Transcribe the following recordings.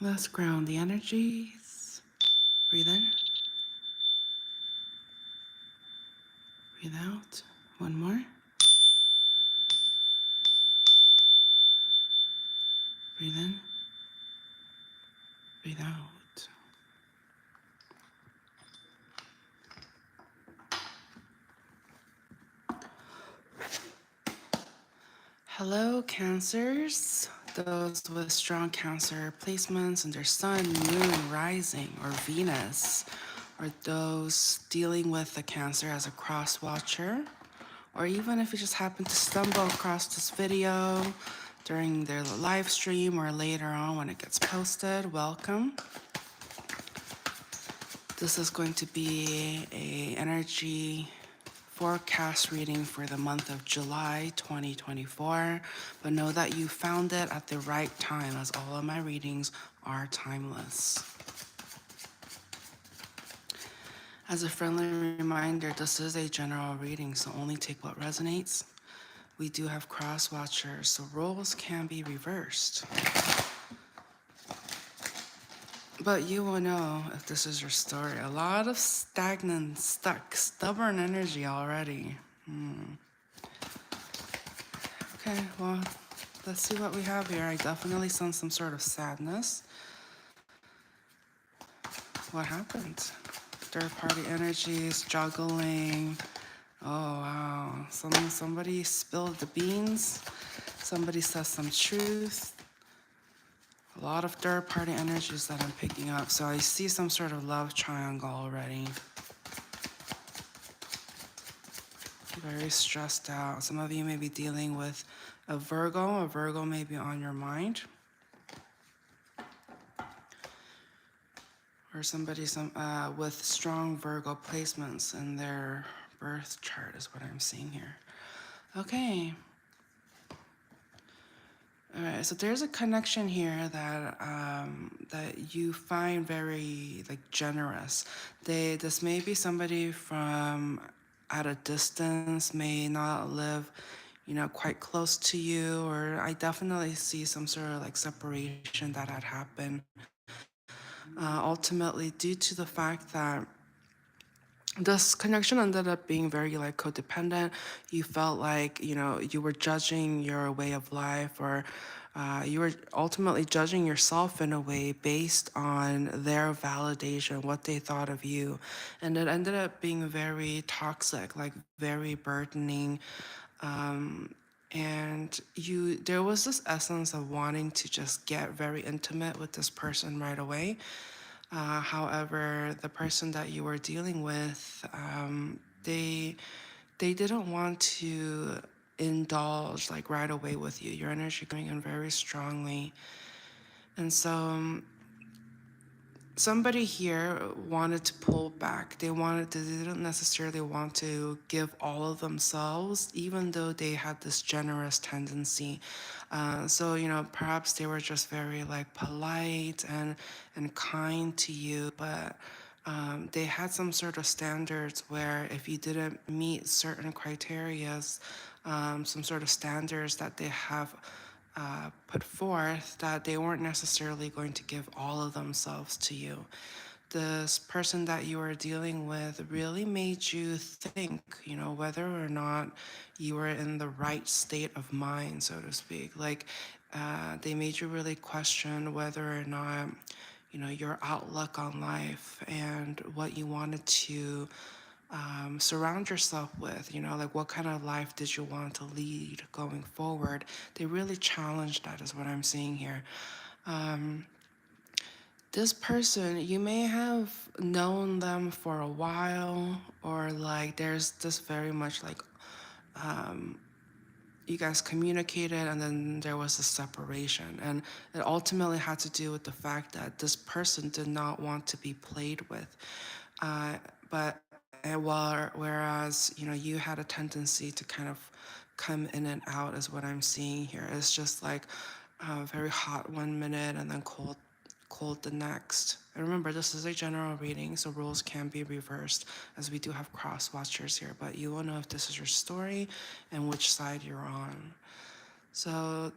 Let's ground the energies. Breathe in, breathe out. One more. Breathe in, breathe out. Hello, Cancers. Those with strong Cancer placements in their Sun, Moon, Rising, or Venus, or those dealing with the Cancer as a cross watcher, or even if you just happen to stumble across this video during their live stream or later on when it gets posted, welcome. This is going to be a energy forecast reading for the month of July 2024, but know that you found it at the right time as all of my readings are timeless. As a friendly reminder, this is a general reading, so only take what resonates. We do have cross watchers, so roles can be reversed. But you will know if this is your story. A lot of stagnant, stuck, stubborn energy already. Okay, well, let's see what we have here. I definitely sense some sort of sadness. What happened? Third party energies, juggling. Oh wow. Somebody spilled the beans. Somebody says some truth. A lot of third party energies that I'm picking up. So I see some sort of love triangle already. Very stressed out. Some of you may be dealing with a Virgo. A Virgo may be on your mind. Or somebody with strong Virgo placements in their birth chart is what I'm seeing here. Okay. All right, so there's a connection here that you find very generous. This may be somebody from at a distance, may not live, quite close to you, or I definitely see some sort of separation that had happened. Ultimately, due to the fact that this connection ended up being very codependent. You felt like you were judging your way of life, or you were ultimately judging yourself in a way based on their validation, what they thought of you, and it ended up being very toxic, very burdening. And there was this essence of wanting to just get very intimate with this person right away. However, the person that you were dealing with, they didn't want to indulge right away with you. Your energy coming in very strongly, and so somebody here wanted to pull back. They didn't necessarily want to give all of themselves, even though they had this generous tendency. So perhaps they were just very polite and kind to you, but they had some sort of standards where if you didn't meet certain criterias, some sort of standards that they have put forth, that they weren't necessarily going to give all of themselves to you. This person that you were dealing with really made you think, whether or not you were in the right state of mind, so to speak. They made you really question whether or not, your outlook on life and what you wanted to surround yourself with, what kind of life did you want to lead going forward. They really challenged that, is what I'm seeing here. This person, you may have known them for a while, or there's this very much you guys communicated and then there was a separation, and it ultimately had to do with the fact that this person did not want to be played with. But whereas you had a tendency to kind of come in and out, is what I'm seeing here. It's just very hot one minute and then cold the next. And remember, this is a general reading, so roles can be reversed, as we do have cross watchers here, but you will know if this is your story and which side you're on. So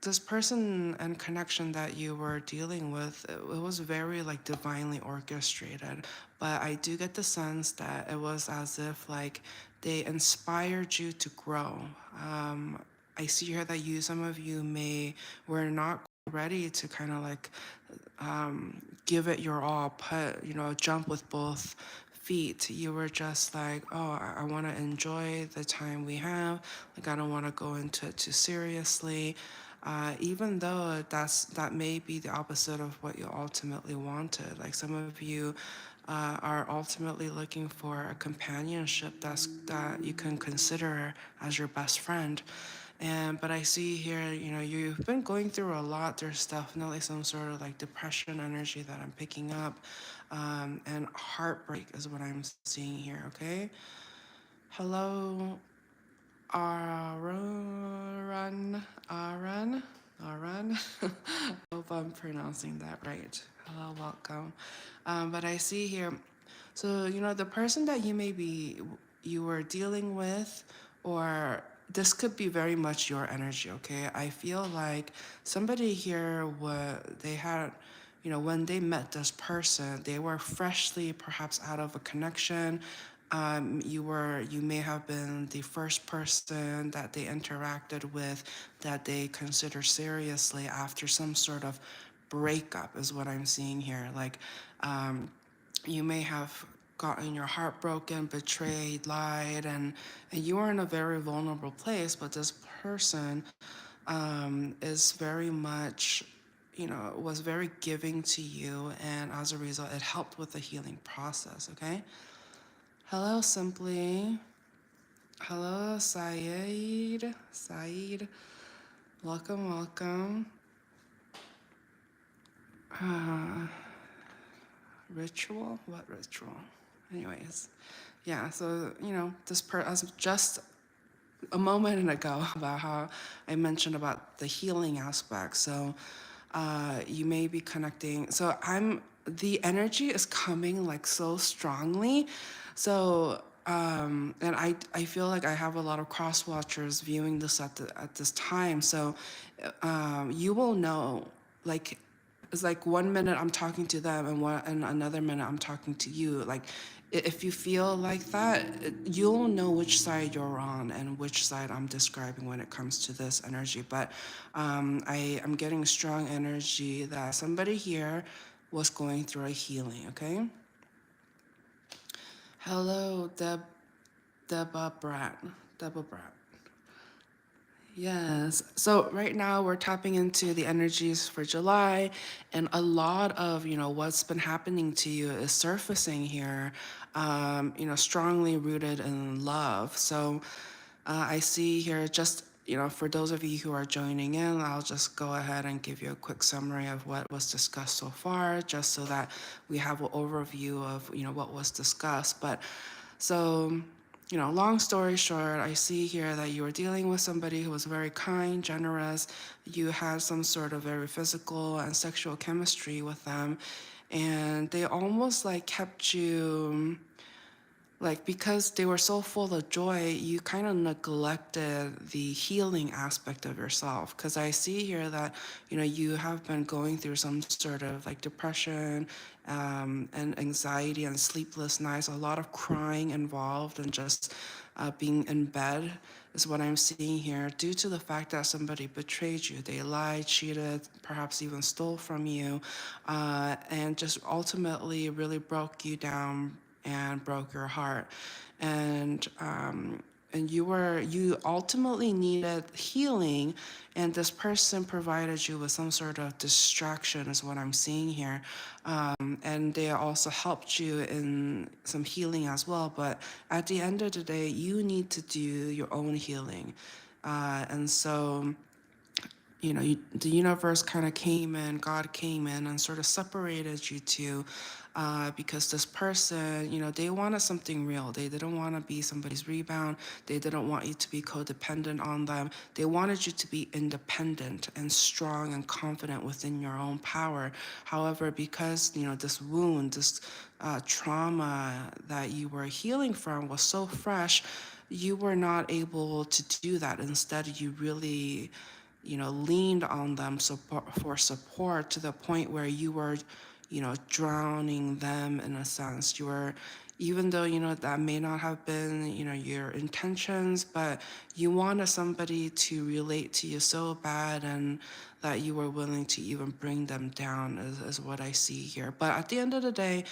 this person and connection that you were dealing with, it was very like divinely orchestrated. But I do get the sense that it was as if like they inspired you to grow. I see here that some of you may were not ready to kind of like give it your all, put, jump with both feet. You were just like, oh, I want to enjoy the time we have. Like, I don't want to go into it too seriously. Even though that may be the opposite of what you ultimately wanted. Like, some of you are ultimately looking for a companionship that you can consider as your best friend. But I see here, you've been going through a lot. There's definitely some sort of like depression energy that I'm picking up, and heartbreak is what I'm seeing here. Okay. Hello, Aran. Hope I'm pronouncing that right. Hello, welcome. But I see here, so the person that you were dealing with, or this could be very much your energy. Okay, I feel like somebody here, what they had, when they met this person, they were freshly perhaps out of a connection. You may have been the first person that they interacted with that they consider seriously after some sort of breakup, is what I'm seeing here. Like, you may have gotten your heart broken, betrayed, lied, and you are in a very vulnerable place, but this person is very much, was very giving to you, and as a result, it helped with the healing process. Okay. Hello, Simply. Hello, Saeed. Saeed. Welcome, welcome. Uh, Ritual? What ritual? Anyways, yeah, so, as just a moment ago about how I mentioned about the healing aspect. So, you may be connecting. So, the energy is coming like so strongly. So, and I feel like I have a lot of cross watchers viewing this at this time. So, you will know, like, it's like 1 minute I'm talking to them, and another minute I'm talking to you. Like, if you feel like that, you'll know which side you're on and which side I'm describing when it comes to this energy. But I'm getting strong energy that somebody here was going through a healing. Okay. Hello, Deba Brat. Deba Brat. Yes. So right now we're tapping into the energies for July, and a lot of, what's been happening to you is surfacing here, strongly rooted in love. So I see here just, for those of you who are joining in, I'll just go ahead and give you a quick summary of what was discussed so far, just so that we have an overview of, what was discussed. But so, long story short, I see here that you were dealing with somebody who was very kind, generous. You had some sort of very physical and sexual chemistry with them, and they almost like kept you, like, because they were so full of joy, you kind of neglected the healing aspect of yourself. Because I see here that, you have been going through some sort of like depression, and anxiety and sleepless nights, a lot of crying involved, and just being in bed is what I'm seeing here, due to the fact that somebody betrayed you. They lied, cheated, perhaps even stole from you, and just ultimately really broke you down and broke your heart. And you ultimately needed healing, and this person provided you with some sort of distraction, is what I'm seeing here. And they also helped you in some healing as well, but at the end of the day, you need to do your own healing. And so, the universe kind of came in, God came in and sort of separated you two, because this person, they wanted something real. They didn't want to be somebody's rebound. They didn't want you to be codependent on them. They wanted you to be independent and strong and confident within your own power. However, because, this wound, this trauma that you were healing from was so fresh, you were not able to do that. Instead, you really leaned on them for support to the point where you were, drowning them in a sense. You were, even though, that may not have been, your intentions, but you wanted somebody to relate to you so bad and that you were willing to even bring them down is what I see here. But at the end of the day,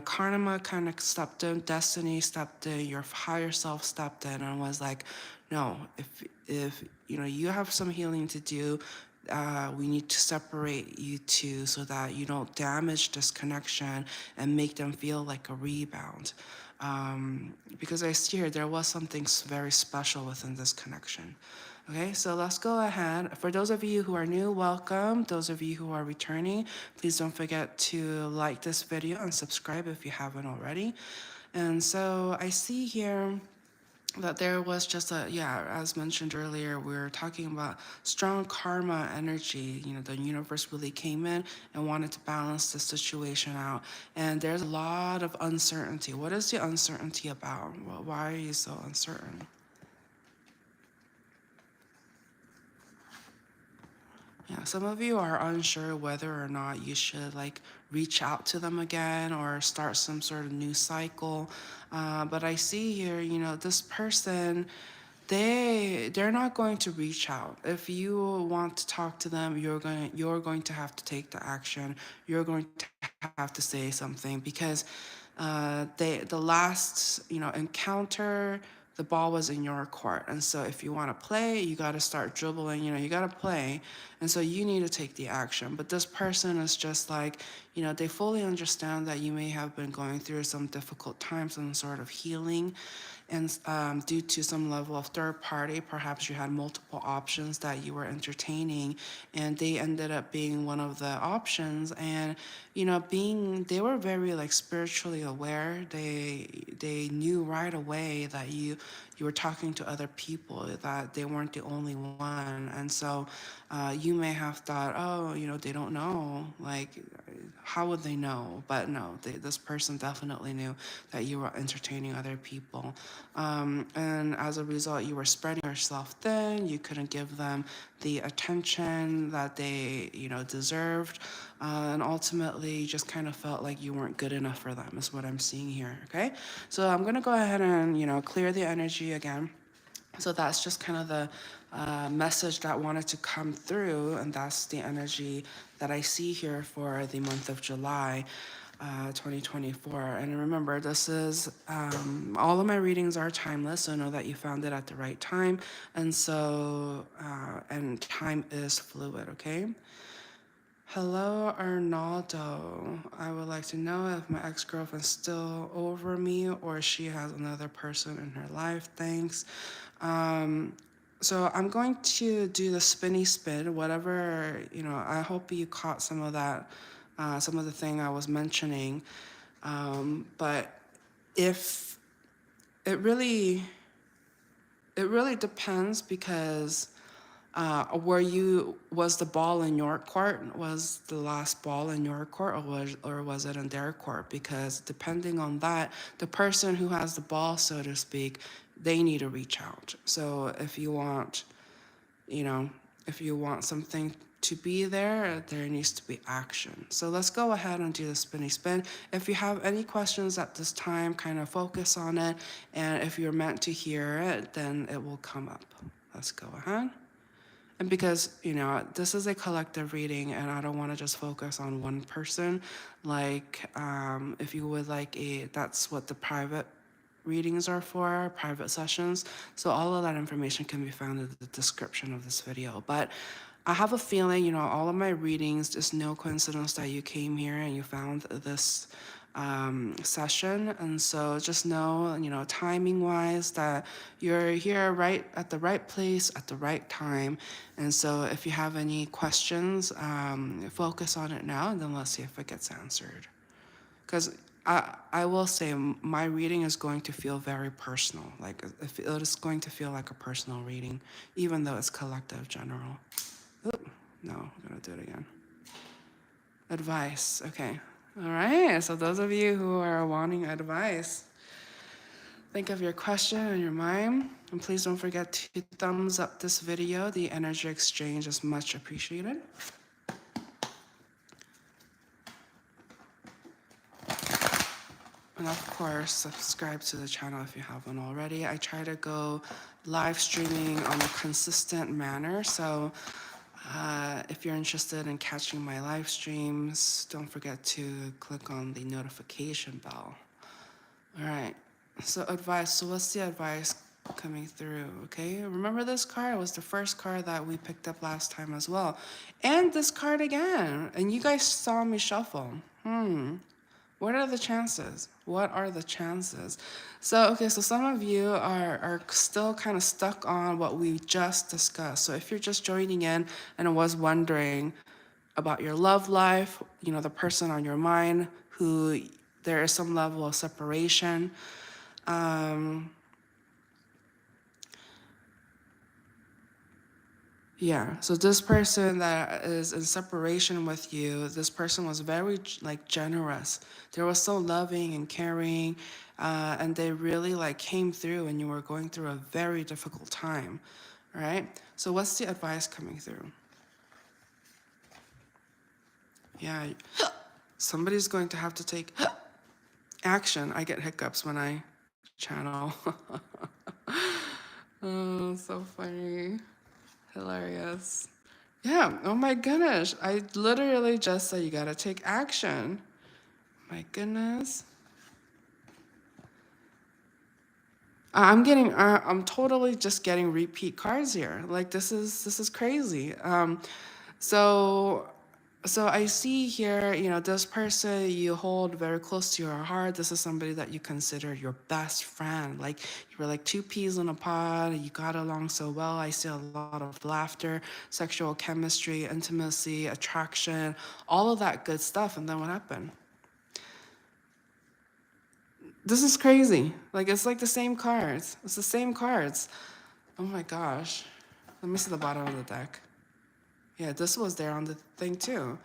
karma kind of stepped in, destiny stepped in, your higher self stepped in and was like, no, if you have some healing to do, we need to separate you two so that you don't damage this connection and make them feel like a rebound. Because I see here there was something very special within this connection. Okay, so let's go ahead. For those of you who are new, welcome. Those of you who are returning, please don't forget to like this video and subscribe if you haven't already. And so I see here that there was just as mentioned earlier, we were talking about strong karma energy. The universe really came in and wanted to balance the situation out. And there's a lot of uncertainty. What is the uncertainty about? Well, why are you so uncertain? Yeah, some of you are unsure whether or not you should reach out to them again or start some sort of new cycle. But I see here, this person, they're not going to reach out. If you want to talk to them, you're going to have to take the action. You're going to have to say something because the last encounter, the ball was in your court. And so if you want to play, you got to start dribbling, you got to play. And so you need to take the action. But this person is just like, they fully understand that you may have been going through some difficult times, some sort of healing. And due to some level of third party, perhaps you had multiple options that you were entertaining, and they ended up being one of the options. And they were very spiritually aware. They knew right away that you were talking to other people, that they weren't the only one. And so you may have thought, oh, they don't know, how would they know? But no, this person definitely knew that you were entertaining other people. And as a result, you were spreading yourself thin. You couldn't give them the attention that they, deserved. And ultimately, you just kind of felt like you weren't good enough for them, is what I'm seeing here. Okay. So I'm going to go ahead and, clear the energy again. So that's just kind of the message that wanted to come through, and that's the energy that I see here for the month of July 2024. And remember, this is all of my readings are timeless, so know that you found it at the right time. And so, and time is fluid, okay? Hello, Arnaldo. I would like to know if my ex-girlfriend's still over me or she has another person in her life. Thanks. So I'm going to do the spinny spin, whatever, I hope you caught some of that, some of the thing I was mentioning. But if it really depends because was the ball in your court? Was the last ball in your court, or was it in their court? Because depending on that, the person who has the ball, so to speak, they need to reach out. So if you want, if you want something to be there, there needs to be action. So let's go ahead and do the spinny spin. If you have any questions at this time, kind of focus on it. And if you're meant to hear it, then it will come up. Let's go ahead. And because, this is a collective reading and I don't want to just focus on one person, if you would that's what the private readings are for, private sessions. So all of that information can be found in the description of this video. But I have a feeling, all of my readings, it's no coincidence that you came here and you found this session. And so just know, timing wise, that you're here right at the right place at the right time. And so if you have any questions, focus on it now and then let's see if it gets answered. Because I will say my reading is going to feel very personal. It is going to feel like a personal reading, even though it's collective general. Oop, no, I'm gonna do it again. Advice, okay. All right, so those of you who are wanting advice, Think of your question in your mind. And please don't forget to thumbs up this video. The energy exchange is much appreciated. And of course, subscribe to the channel if you haven't already. I try to go live streaming on a consistent manner. So if you're interested in catching my live streams, don't forget to click on the notification bell. All right. So advice. So what's the advice coming through? Okay. Remember this card? It was the first card that we picked up last time as well. And this card again. And you guys saw me shuffle. What are the chances? What are the chances? So, okay, so some of you are still kind of stuck on what we just discussed. So if you're just joining in and was wondering about your love life, you know, the person on your mind who there is some level of separation, yeah, so this person that is in separation with you, this person was very like generous. They were so loving and caring, and they really like came through when you were going through a very difficult time, right? So what's the advice coming through? Yeah, somebody's going to have to take action. I get hiccups when I channel. Oh, so funny. Hilarious. Yeah, oh my goodness. I literally just said you gotta take action. My goodness. I'm totally just getting repeat cards here. Like this is crazy. So so I see here, you know, this person you hold very close to your heart. This is somebody that you consider your best friend. Like you were like two peas in a pod. You got along so well. I see a lot of laughter, sexual chemistry, intimacy, attraction, all of that good stuff. And then what happened? This is crazy. Like it's like the same cards. It's the same cards. Oh my gosh. Let me see the bottom of the deck. Yeah, this was there on the thing too.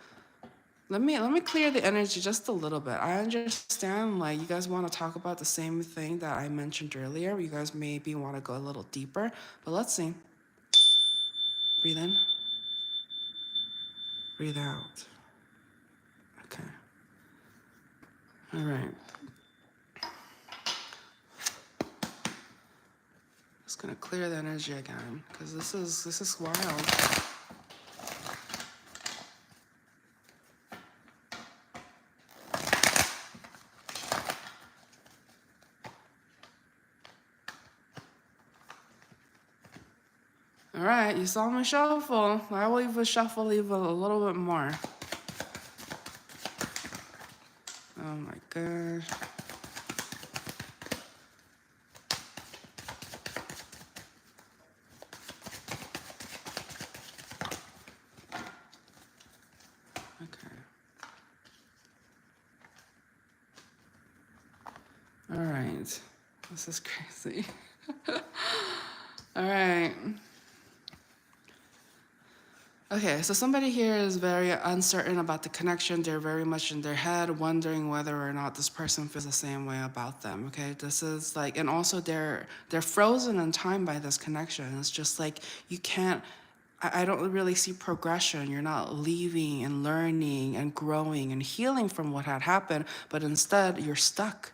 Let me clear the energy just a little bit. I understand like you guys want to talk about the same thing that I mentioned earlier. You guys maybe want to go a little deeper, but let's see. Breathe in. Breathe out. Okay. All right. Just gonna clear the energy again because this is wild. All right, you saw me shuffle. I will even shuffle even a little bit more. Oh my gosh. Okay. All right. This is crazy. All right. Okay, so somebody here is very uncertain about the connection. They're very much in their head, wondering whether or not this person feels the same way about them. Okay, this is like, and also they're frozen in time by this connection. It's just like you can't. I don't really see progression. You're not leaving and learning and growing and healing from what had happened, but instead you're stuck.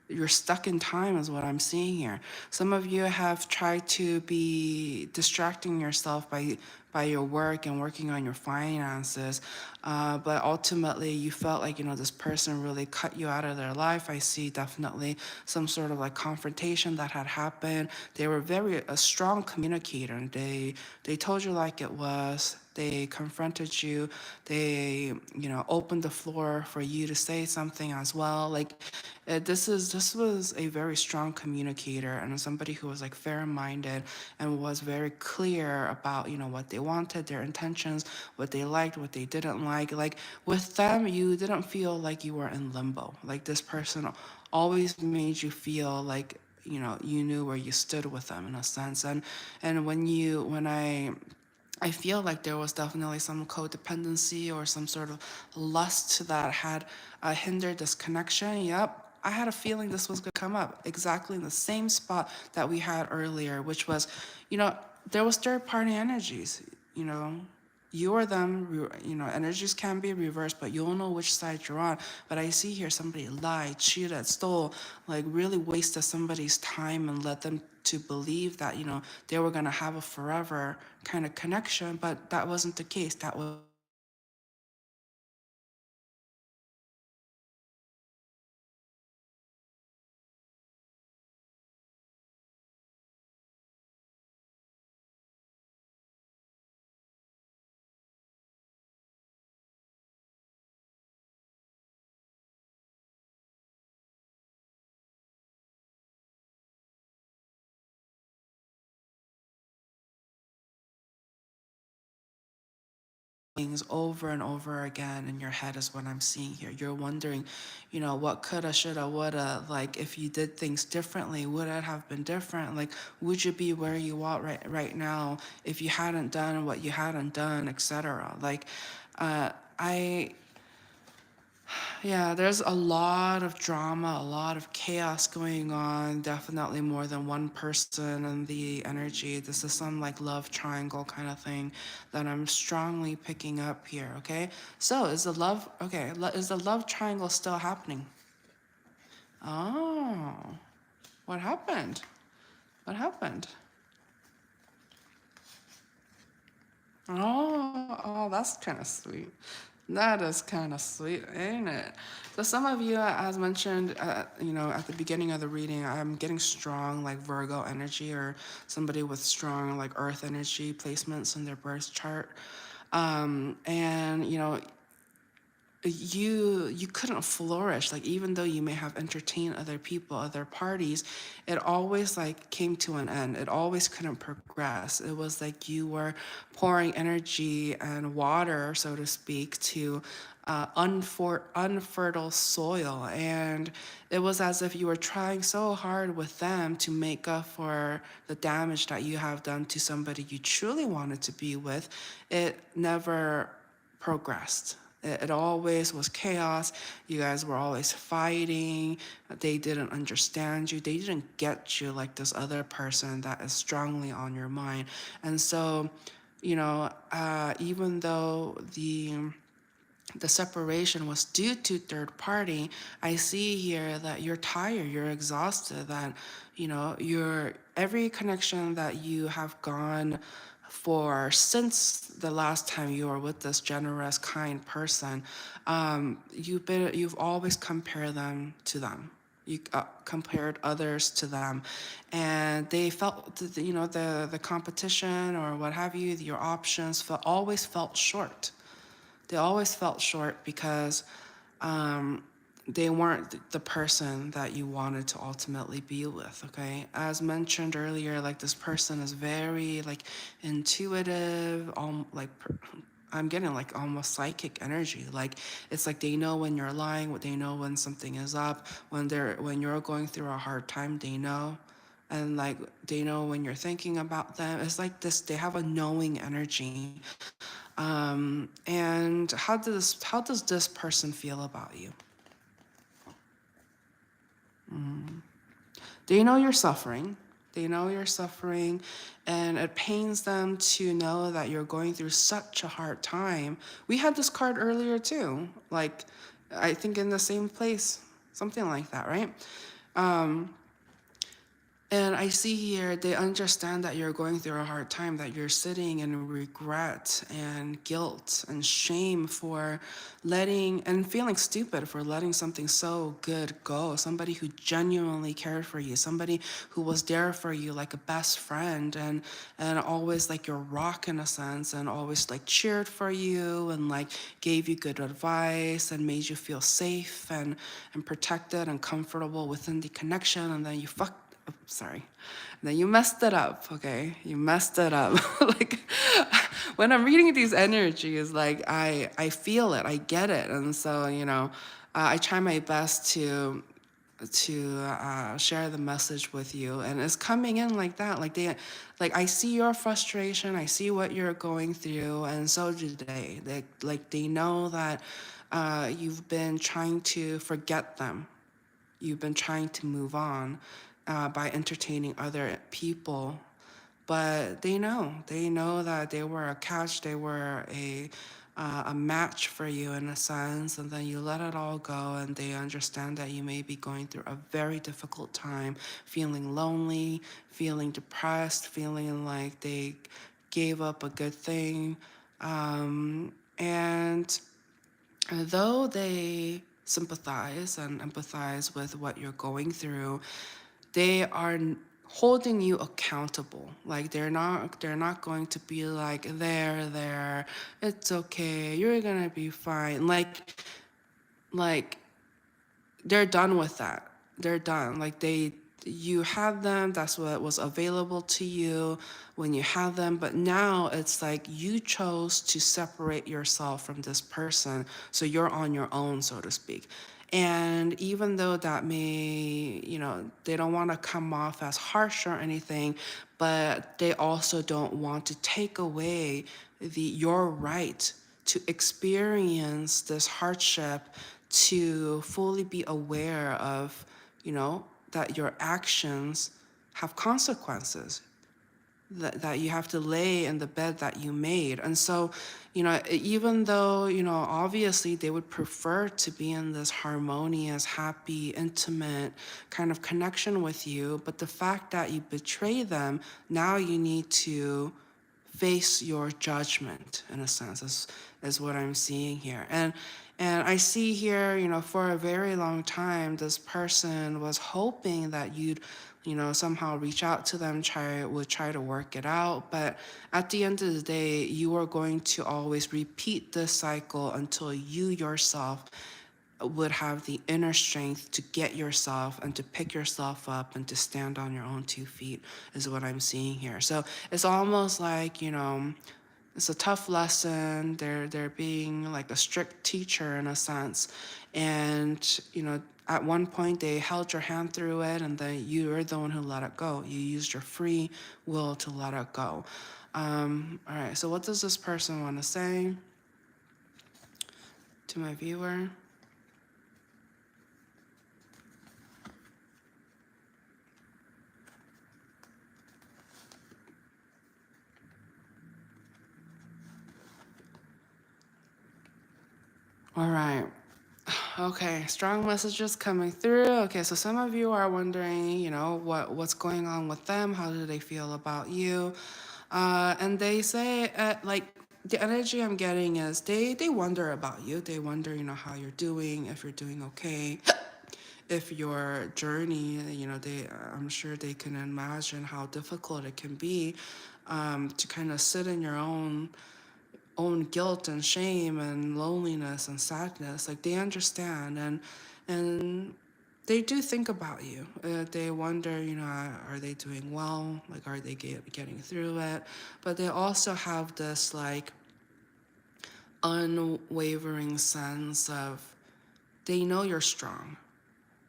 You're stuck in time is what I'm seeing here. Some of you have tried to be distracting yourself by your work and working on your finances, but ultimately you felt like, you know, this person really cut you out of their life. I see definitely some sort of like confrontation that had happened. They were a strong communicator. They told you like it was. They confronted you. They, you know, opened the floor for you to say something as well. Like, this was a very strong communicator and somebody who was like fair-minded and was very clear about, you know, what they wanted, their intentions, what they liked, what they didn't like. Like with them, you didn't feel like you were in limbo. Like this person always made you feel like, you know, you knew where you stood with them in a sense. And when I feel like there was definitely some codependency or some sort of lust that had hindered this connection. Yep, I had a feeling this was going to come up exactly in the same spot that we had earlier, which was, you know, there was third party energies, you know, you or them, you know, energies can be reversed, but you'll know which side you're on. But I see here somebody lied, cheated, stole, like really wasted somebody's time and led them to believe that, you know, they were going to have a forever kind of connection, but that wasn't the case. That was things over and over again in your head is what I'm seeing here. You're wondering, you know, what coulda, shoulda, woulda, like if you did things differently, would it have been different? Like, would you be where you are right now if you hadn't done what you hadn't done, etc. Like, I yeah, there's a lot of drama, a lot of chaos going on, definitely more than one person and the energy. This is some like love triangle kind of thing that I'm strongly picking up here, okay? So, is the love triangle still happening? Oh, what happened? What happened? Oh, that's kind of sweet. That is kind of sweet, ain't it? So some of you, as mentioned, you know, at the beginning of the reading, I'm getting strong like Virgo energy or somebody with strong like Earth energy placements in their birth chart. And you know, you couldn't flourish, like even though you may have entertained other people, other parties, it always like came to an end. It always couldn't progress. It was like you were pouring energy and water, so to speak, to unfertile soil, and it was as if you were trying so hard with them to make up for the damage that you have done to somebody you truly wanted to be with. It never progressed. It always was chaos. You guys were always fighting. They didn't understand you. They didn't get you like this other person that is strongly on your mind. And so, you know, even though the separation was due to third party, I see here that you're tired, you're exhausted, that, you know, you're every connection that you have gone for since the last time you were with this generous, kind person, you've always compared them to them. You compared others to them, and they felt, you know, the competition or what have you, your options always felt short. They always felt short because um, they weren't the person that you wanted to ultimately be with. Okay, as mentioned earlier, like this person is very like intuitive, I'm getting like almost psychic energy. Like it's like they know when you're lying, they know when something is up, when you're going through a hard time, they know. And like they know when you're thinking about them. It's like this, they have a knowing energy. And how does this person feel about you? They know you're suffering. They know you're suffering, and it pains them to know that you're going through such a hard time. We had this card earlier too, like I think in the same place, something like that, right? And I see here they understand that you're going through a hard time, that you're sitting in regret and guilt and shame for letting and feeling stupid for letting something so good go. Somebody who genuinely cared for you, somebody who was there for you like a best friend and always like your rock in a sense, and always like cheered for you and like gave you good advice and made you feel safe and protected and comfortable within the connection, and then you sorry. And then you messed it up, okay? You messed it up. Like when I'm reading these energies, like I feel it, I get it, and so you know, I try my best to share the message with you, and it's coming in like that. Like I see your frustration, I see what you're going through, and so do they. They know that you've been trying to forget them, you've been trying to move on by entertaining other people, but they know that they were a catch, they were a match for you in a sense, and then you let it all go, and they understand that you may be going through a very difficult time, feeling lonely, feeling depressed, feeling like they gave up a good thing, and though they sympathize and empathize with what you're going through, they are holding you accountable. Like they're not going to be like, there, it's okay, you're gonna be fine. Like they're done with that. They're done. Like you had them, that's what was available to you when you had them, but now it's like you chose to separate yourself from this person, so you're on your own, so to speak. And even though that may, they don't want to come off as harsh or anything, but they also don't want to take away your right to experience this hardship, to fully be aware of, that your actions have consequences, that you have to lay in the bed that you made. And so, even though, obviously they would prefer to be in this harmonious, happy, intimate kind of connection with you, but the fact that you betray them, now you need to face your judgment in a sense, is what I'm seeing here. And I see here, for a very long time, this person was hoping that you'd, somehow reach out to them, try to work it out. But at the end of the day, you are going to always repeat this cycle until you yourself would have the inner strength to get yourself and to pick yourself up and to stand on your own 2 feet, is what I'm seeing here. So it's almost like, it's a tough lesson. They're being like a strict teacher in a sense. And, at one point they held your hand through it, and then you're the one who let it go. You used your free will to let it go. All right, so what does this person want to say to my viewer? All right. Okay, strong messages coming through. Okay, so some of you are wondering, what's going on with them? How do they feel about you? And they say, like, the energy I'm getting is they wonder about you. They wonder, how you're doing, if you're doing okay, if your journey, I'm sure they can imagine how difficult it can be, to kind of sit in your own guilt and shame and loneliness and sadness. Like they understand, and they do think about you. They wonder, are they doing well? Like, are they getting through it? But they also have this like unwavering sense of, they know you're strong.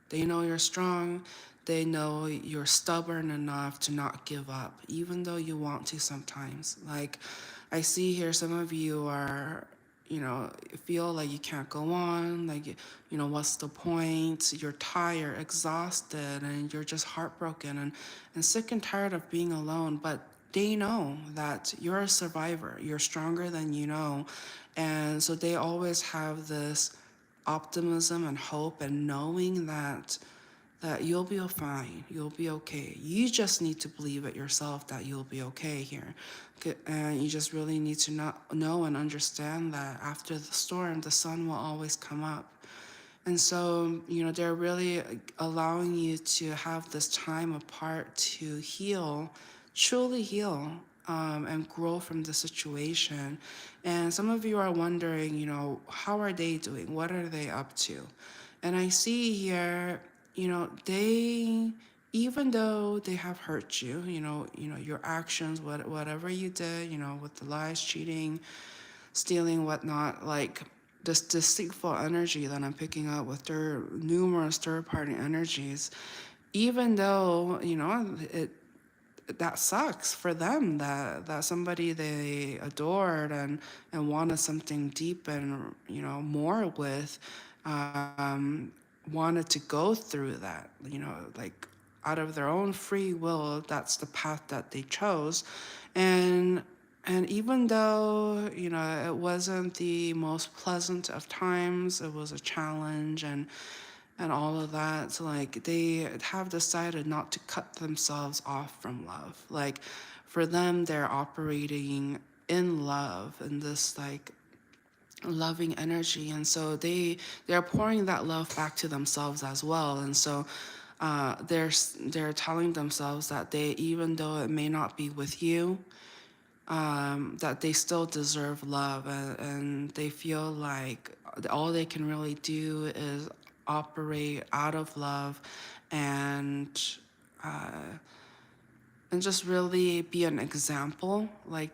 They know you're strong. They know you're stubborn enough to not give up, even though you want to sometimes. Like, I see here some of you are, feel like you can't go on. Like, what's the point? You're tired, exhausted, and you're just heartbroken and sick and tired of being alone. But they know that you're a survivor. You're stronger than you know. And so they always have this optimism and hope, and knowing that you'll be fine, you'll be okay. You just need to believe it yourself that you'll be okay here. And you just really need to know and understand that after the storm, the sun will always come up. And so, they're really allowing you to have this time apart to heal, truly heal, and grow from the situation. And some of you are wondering, how are they doing? What are they up to? And I see here, they, even though they have hurt you, your actions, whatever you did, with the lies, cheating, stealing, whatnot, like this deceitful energy that I'm picking up with their numerous third-party energies, even though, that sucks for them, that somebody they adored and wanted something deep and, more with, wanted to go through that, like out of their own free will. That's the path that they chose. and and even though, it wasn't the most pleasant of times, it was a challenge, and all of that. So like they have decided not to cut themselves off from love. Like for them, they're operating in love, in this like loving energy, and so they're pouring that love back to themselves as well. And so they're telling themselves that they, even though it may not be with you, that they still deserve love, and they feel like all they can really do is operate out of love, and just really be an example. Like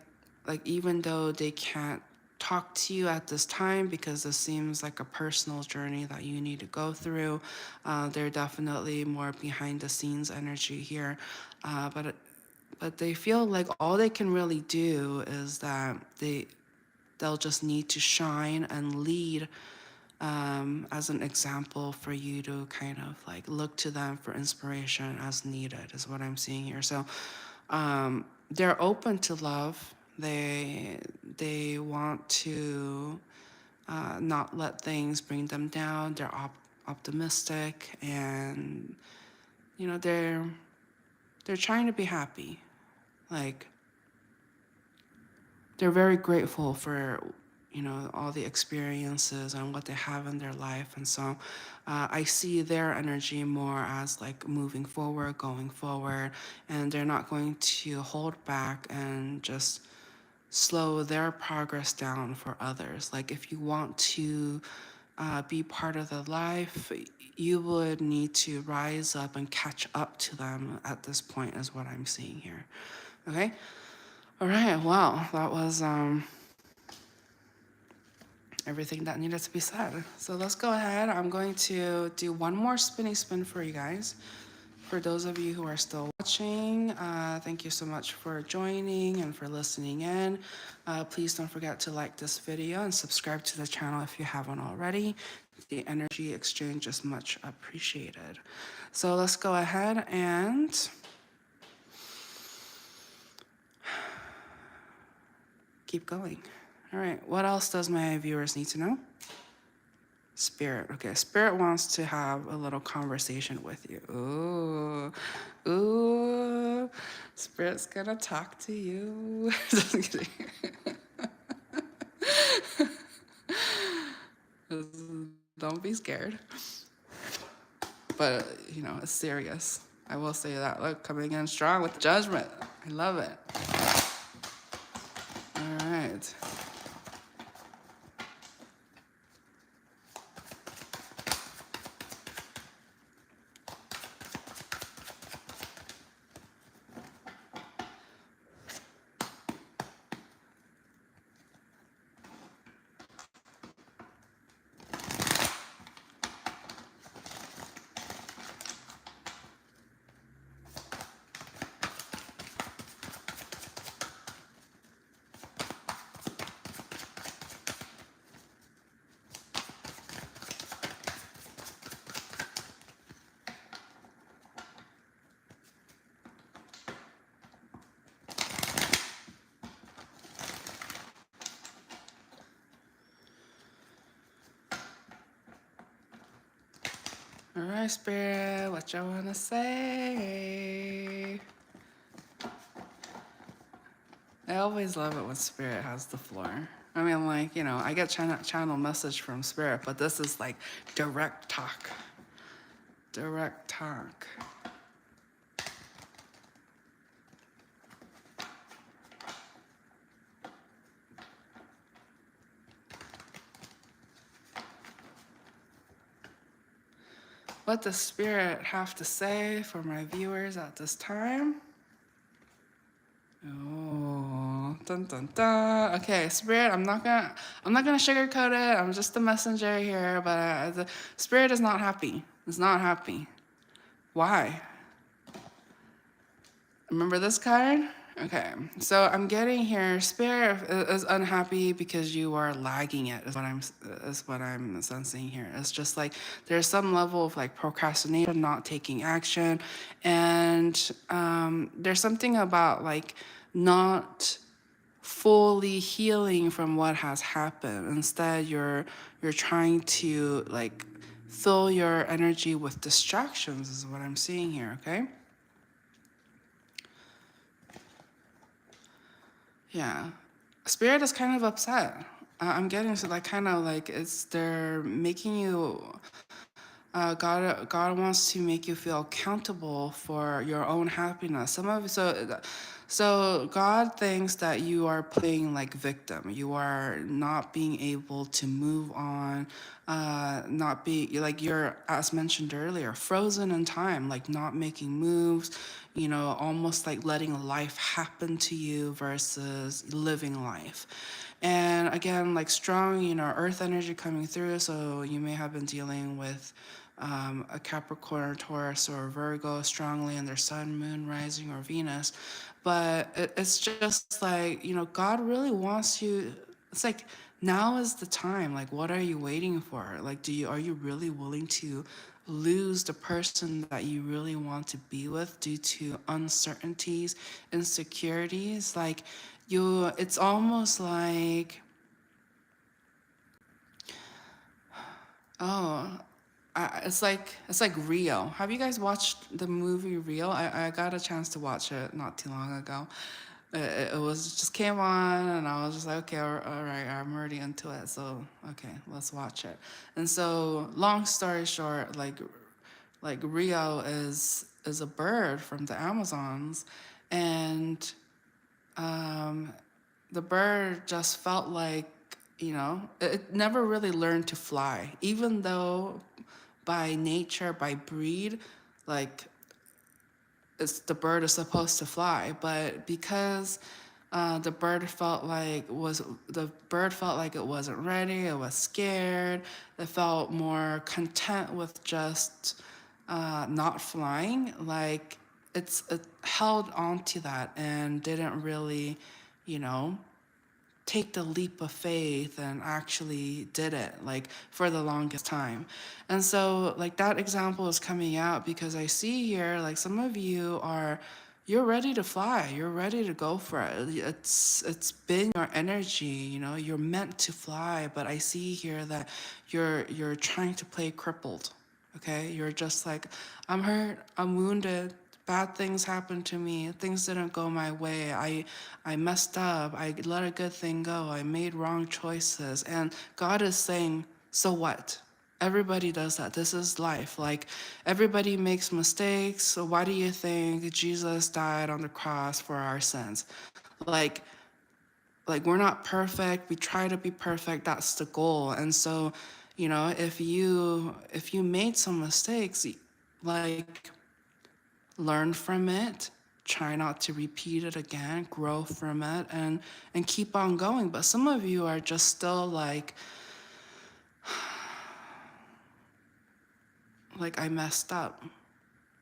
even though they can't talk to you at this time because this seems like a personal journey that you need to go through, they're definitely more behind the scenes energy here. But they feel like all they can really do is that they'll just need to shine and lead, as an example for you to kind of like look to them for inspiration as needed, is what I'm seeing here. So they're open to love. They want to not let things bring them down. They're optimistic, and they're trying to be happy. Like they're very grateful for all the experiences and what they have in their life. And so I see their energy more as like moving forward, going forward, and they're not going to hold back and just slow their progress down for others. Like if you want to be part of the life, you would need to rise up and catch up to them at this point, is what I'm seeing here. Okay. All right, well, that was everything that needed to be said. So let's go ahead. I'm going to do one more spinny spin for you guys. For those of you who are still watching, thank you so much for joining and for listening in. Please don't forget to like this video and subscribe to the channel if you haven't already. The energy exchange is much appreciated. So let's go ahead and keep going. All right, what else does my viewers need to know? Spirit. Okay, Spirit wants to have a little conversation with you. Ooh, Spirit's gonna talk to you. Just kidding. Don't be scared. But, it's serious. I will say that. Look, coming in strong with judgment. I love it. All right. All right, Spirit, what y'all want to say? I always love it when Spirit has the floor. I mean, like, I get channel message from Spirit, but this is like direct talk. Direct talk. What does Spirit have to say for my viewers at this time? Oh, dun dun dun. Okay, Spirit, I'm not gonna sugarcoat it. I'm just the messenger here, but the Spirit is not happy. It's not happy. Why? Remember this card? Okay, so I'm getting here. Spirit is unhappy because you are lagging it. Is what I'm sensing here. It's just like there's some level of like procrastination, not taking action, and there's something about like not fully healing from what has happened. Instead, you're trying to like fill your energy with distractions. Is what I'm seeing here. Okay. Yeah. Spirit is kind of upset. I'm getting to like kind of like it's they're making you God wants to make you feel accountable for your own happiness. So God thinks that you are playing like victim. You are not being able to move on, not be like you're, as mentioned earlier, frozen in time, like not making moves. Almost like letting life happen to you versus living life. And again, like strong, earth energy coming through. So you may have been dealing with a Capricorn, Taurus, or Virgo strongly in their sun, moon, rising, or Venus. But it's just like, God really wants you. It's like now is the time. Like, what are you waiting for? Like, are you really willing to lose the person that you really want to be with due to uncertainties, insecurities? Like, it's almost like, oh, it's like Rio. Have you guys watched the movie Rio? I got a chance to watch it not too long ago. It was just came on, and I was just like, okay, all right, I'm already into it. So okay, let's watch it. And so, long story short, like Rio is a bird from the Amazons, and um, the bird just felt like it never really learned to fly, even though by nature, by breed, like the bird is supposed to fly, but because the bird felt like it wasn't ready, it was scared, it felt more content with just not flying. Like it held on to that and didn't really, you know, take the leap of faith and actually did it like for the longest time. And so like that example is coming out because I see here like some of you are, you're ready to fly, you're ready to go for it. It's been your energy, you're meant to fly, but I see here that you're trying to play crippled. Okay, you're just like, I'm hurt, I'm wounded, bad things happened to me, things didn't go my way, I messed up, I let a good thing go, I made wrong choices. And God is saying, so what? Everybody does that. This is life. Like everybody makes mistakes. So why do you think Jesus died on the cross for our sins? Like we're not perfect. We try to be perfect. That's the goal. And so, if you made some mistakes, like learn from it, try not to repeat it again, grow from it, and keep on going. But some of you are just still like I messed up.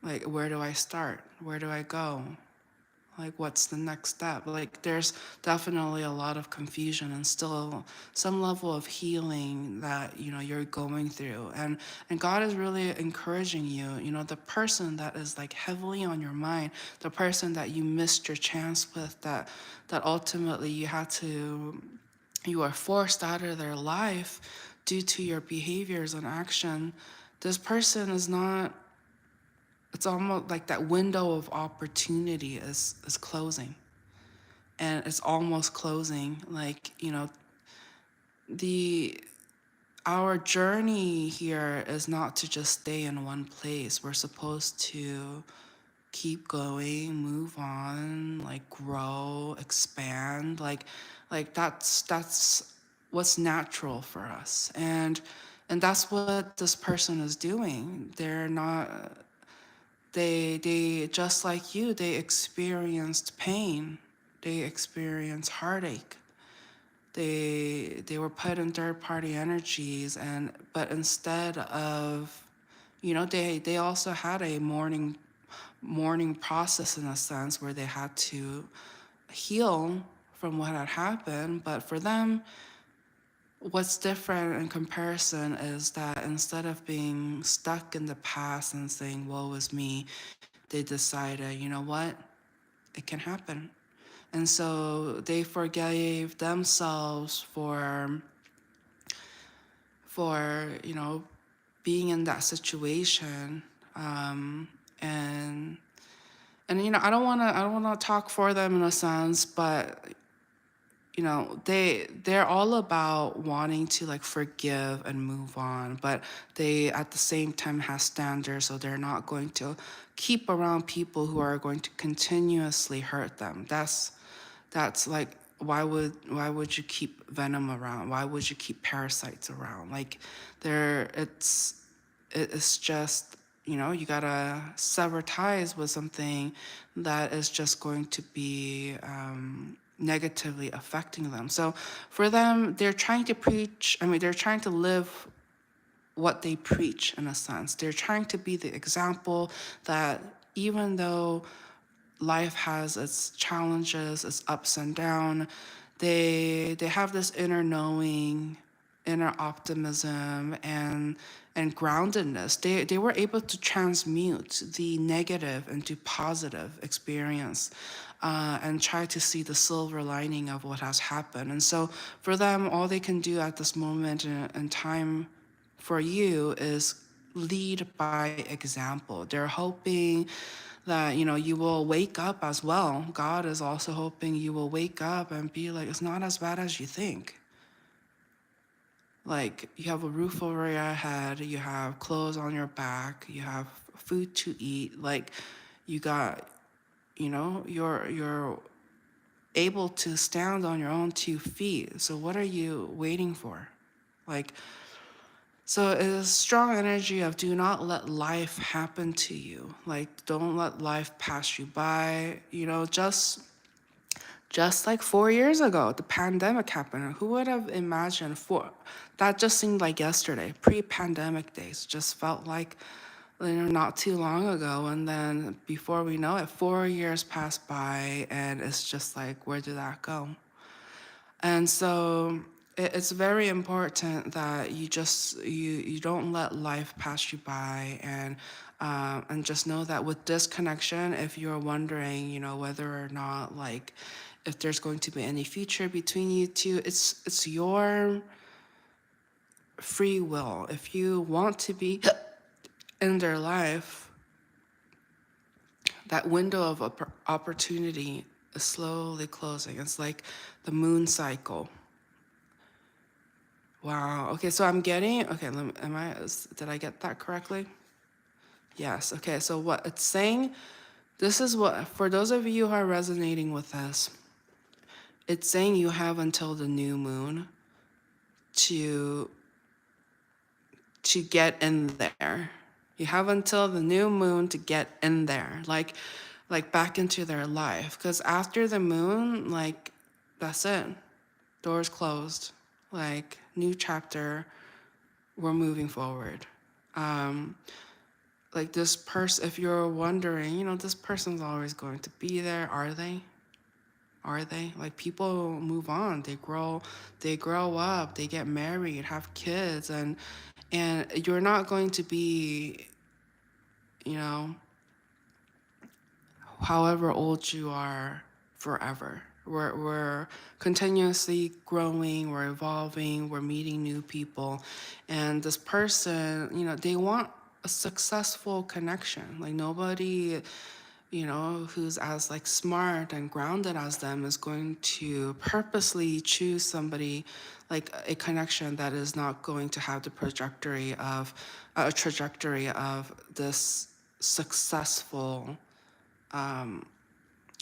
Like where do I start? Where do I go? Like what's the next step? Like there's definitely a lot of confusion and still some level of healing that you're going through. And God is really encouraging you, the person that is like heavily on your mind, the person that you missed your chance with, that ultimately you are forced out of their life due to your behaviors and action. This person is not, it's almost like that window of opportunity is closing, and it's almost closing. Like the our journey here is not to just stay in one place. We're supposed to keep going, move on, like grow, expand. Like that's what's natural for us. And that's what this person is doing. They're not, they just like you, they experienced pain, they experienced heartache, they were put in third party energies. And but instead of, they also had a mourning process in a sense where they had to heal from what had happened. But for them, what's different in comparison is that instead of being stuck in the past and saying, woe is me, they decided, you know what? It can happen. And so they forgave themselves for being in that situation. um, and I don't want to talk for them in a sense, but they're all about wanting to like forgive and move on, but they at the same time have standards, so they're not going to keep around people who are going to continuously hurt them. That's like, why would you keep venom around? Why would you keep parasites around? Like, there it's just, you gotta sever ties with something that is just going to be negatively affecting them. So for them, they're trying to preach, they're trying to live what they preach in a sense. They're trying to be the example that even though life has its challenges, its ups and downs, they have this inner knowing, inner optimism, and groundedness. They were able to transmute the negative into positive experience, and try to see the silver lining of what has happened. And so for them, all they can do at this moment in time for you is lead by example. They're hoping that you will wake up as well. God is also hoping you will wake up and be like, it's not as bad as you think. Like, you have a roof over your head, you have clothes on your back, you have food to eat. Like, you got, you're able to stand on your own 2 feet. So what are you waiting for? Like, so it is strong energy of do not let life happen to you. Like, don't let life pass you by. Just like 4 years ago, the pandemic happened. Who would have imagined that just seemed like yesterday. Pre-pandemic days just felt like not too long ago. And then before we know it, 4 years passed by, and it's just like, where did that go? And so it's very important that you don't let life pass you by, and just know that with this connection, if you're wondering, whether or not, like, if there's going to be any future between you two, it's your free will. If you want to be in their life, that window of opportunity is slowly closing. It's like the moon cycle. Wow. Okay, so I'm getting, okay, did I get that correctly? Yes. Okay, so what it's saying, this is what, for those of you who are resonating with this, it's saying you have until the new moon to get in there. You have until the new moon to get in there, like back into their life. Because after the moon, like, that's it. Doors closed. Like, new chapter. We're moving forward. Like, this person, if you're wondering, this person's always going to be there. Are they? Are they? Like, people move on. They grow up, they get married, have kids, and you're not going to be, you know, however old you are forever. We're continuously growing, we're evolving, we're meeting new people. And this person, they want a successful connection. Like, nobody, who's as like smart and grounded as them is going to purposely choose somebody, like a connection that is not going to have the trajectory of a trajectory of this successful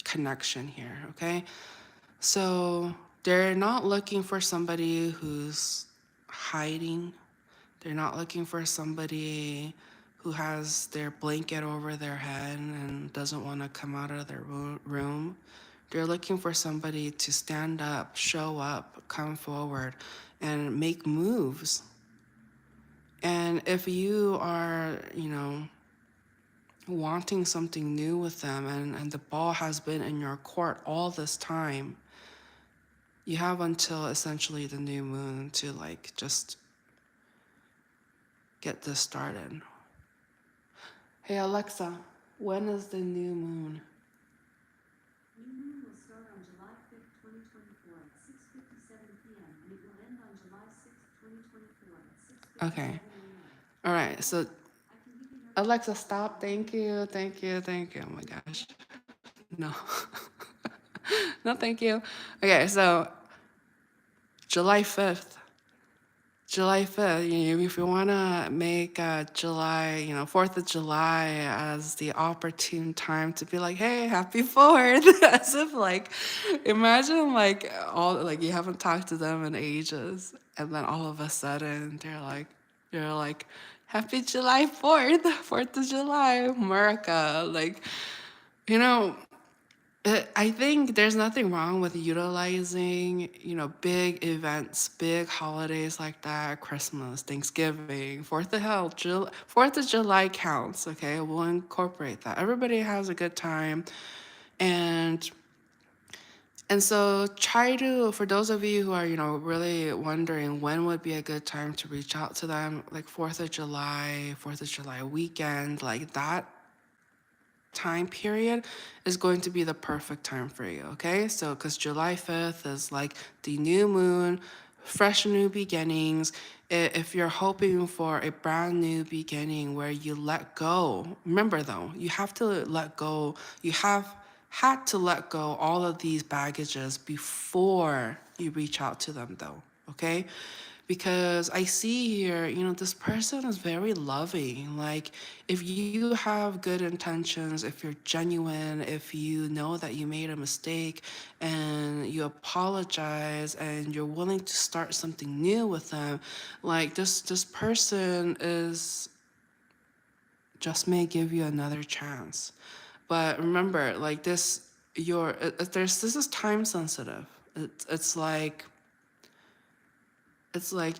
connection here, okay? So they're not looking for somebody who's hiding. They're not looking for somebody who has their blanket over their head and doesn't want to come out of their room. They're looking for somebody to stand up, show up, come forward, and make moves. And if you are, wanting something new with them, and the ball has been in your court all this time. You have until essentially the new moon to like just get this started. Hey Alexa, when is the new moon? New moon will start on July 5th, 2024 at 6:57 p.m. and it will end on July 6th, 2024 at 6:57 Okay. a.m. All right. So I can give you another Alexa, chance. stop. Thank you. Thank you. Thank you. Oh my gosh. No. No, thank you. Okay. So July 5th. July 5th, if you want to make July, 4th of July as the opportune time to be like, hey, happy 4th. As if like, imagine like like you haven't talked to them in ages. And then all of a sudden they're like, happy July 4th, 4th of July, America. Like, you know, I think there's nothing wrong with utilizing, big events, big holidays like that, Christmas, Thanksgiving, Fourth of July counts. Okay, we'll incorporate that. Everybody has a good time, and so try to, for those of you who are, really wondering when would be a good time to reach out to them, like Fourth of July weekend, like that time period is going to be the perfect time for you, okay? So, because July 5th is like the new moon, fresh new beginnings. If you're hoping for a brand new beginning where you let go, remember though, you have to let go. You have had to let go all of these baggages before you reach out to them, though, okay? Because I see here, this person is very loving. Like, if you have good intentions, if you're genuine, if you know that you made a mistake and you apologize and you're willing to start something new with them, like this person is just may give you another chance. But remember, like there's this is time sensitive. It's like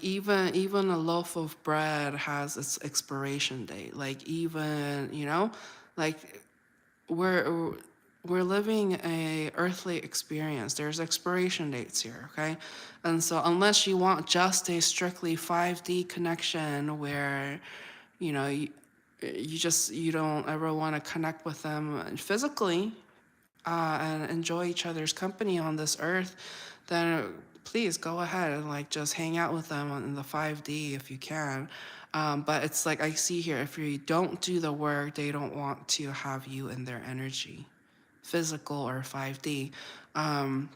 even a loaf of bread has its expiration date. Like, even, like we're we're living a earthly experience. There's expiration dates here, okay? And so unless you want just a strictly 5D connection where, you know, you, you don't ever want to connect with them physically, and enjoy each other's company on this earth, then please go ahead and like just hang out with them in the 5D if you can. But it's like I see here, if you don't do the work, they don't want to have you in their energy, physical or 5D. Um,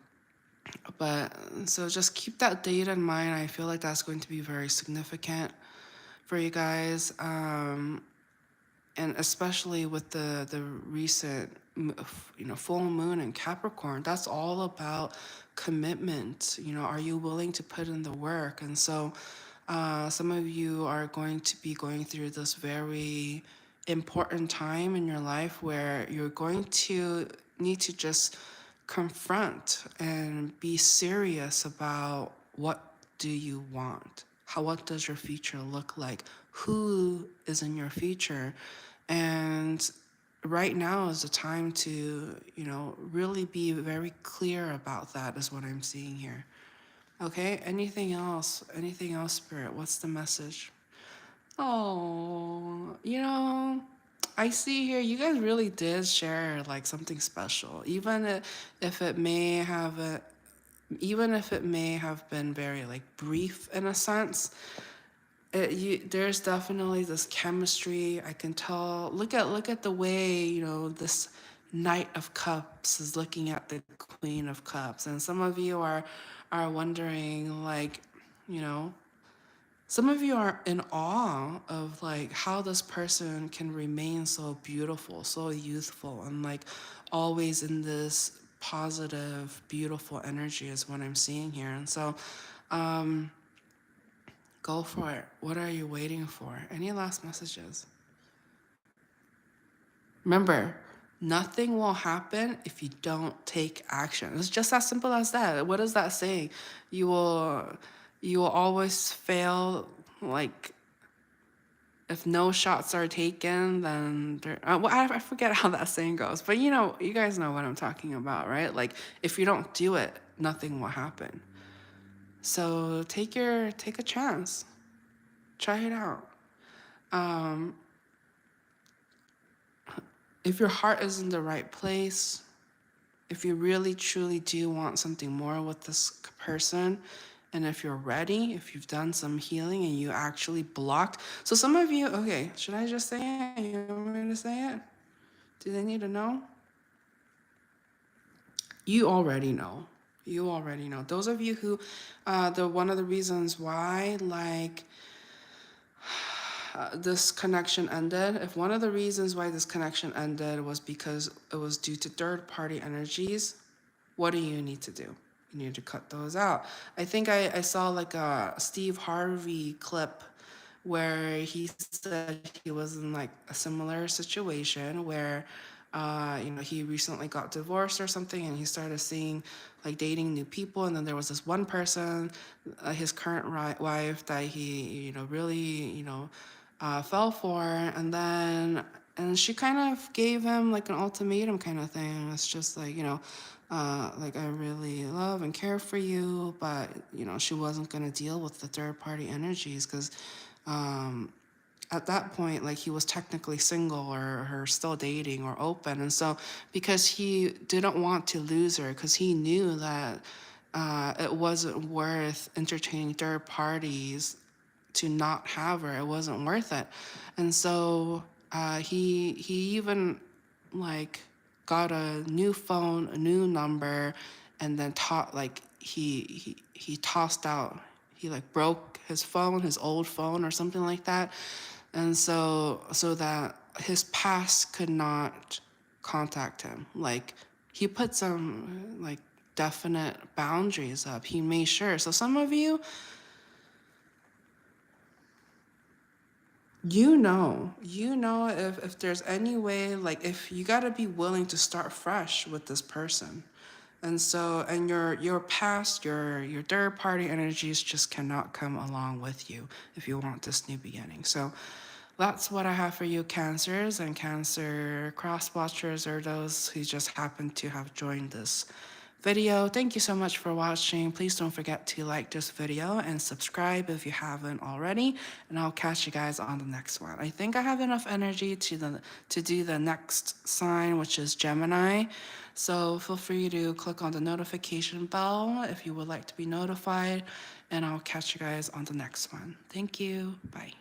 but so just keep that date in mind. I feel like that's going to be very significant for you guys. And especially with the recent full moon in Capricorn, that's all about commitment. Are you willing to put in the work? And so some of you are going to be going through this very important time in your life where you're going to need to just confront and be serious about what do you want? What does your future look like? Who is in your future? And right now is the time to, really be very clear about that, is what I'm seeing here. Okay, anything else? Anything else, Spirit? What's the message? Oh, I see here you guys really did share like something special, if it may have a, even if it may have been very like brief in a sense. There's definitely this chemistry. I can tell. Look at the way this Knight of Cups is looking at the Queen of Cups, and some of you are wondering, like, you know some of you are in awe of like how this person can remain so beautiful, so youthful, and like always in this positive, beautiful energy is what I'm seeing here. And so go for it. What are you waiting for? Any last messages? Remember, nothing will happen if you don't take action. It's just as simple as that. What is that saying? You will you will always fail, like if no shots are taken, then well, I forget how that saying goes, but you guys know what I'm talking about, right? Like if you don't do it, nothing will happen. So take a chance, try it out. If your heart is in the right place, if you really truly do want something more with this person, and if you're ready, if you've done some healing and you actually blocked. So some of you, okay, should I just say it? You want me to say it? Do they need to know? You already know. You already know. Those of you who, the one of the reasons why, like, this connection ended, if one of the reasons why this connection ended was because it was due to third party energies, what do you need to do? You need to cut those out. I think I saw like a Steve Harvey clip where he said he was in like a similar situation where he recently got divorced or something, and he started seeing like dating new people, and then there was this one person, his current wife, that he really fell for, and she kind of gave him like an ultimatum kind of thing. It's just like, like, I really love and care for you, but she wasn't going to deal with the third party energies because at that point, like, he was technically single or still dating or open. And so because he didn't want to lose her, because he knew that it wasn't worth entertaining third parties to not have her. It wasn't worth it. And so he even like got a new phone, a new number, and then taught like he tossed out. He like broke his phone, his old phone or something like that. And so that his past could not contact him. Like he put some like definite boundaries up. He made sure. So some of you, if there's any way, like, if you got to be willing to start fresh with this person. And so, and your past, your third party energies just cannot come along with you if you want this new beginning. So that's what I have for you, Cancers and Cancer cross watchers, or those who just happen to have joined this video. Thank you so much for watching. Please don't forget to like this video and subscribe if you haven't already, and I'll catch you guys on the next one. I think I have enough energy to do the next sign, which is Gemini. So feel free to click on the notification bell if you would like to be notified, and I'll catch you guys on the next one. Thank you. Bye.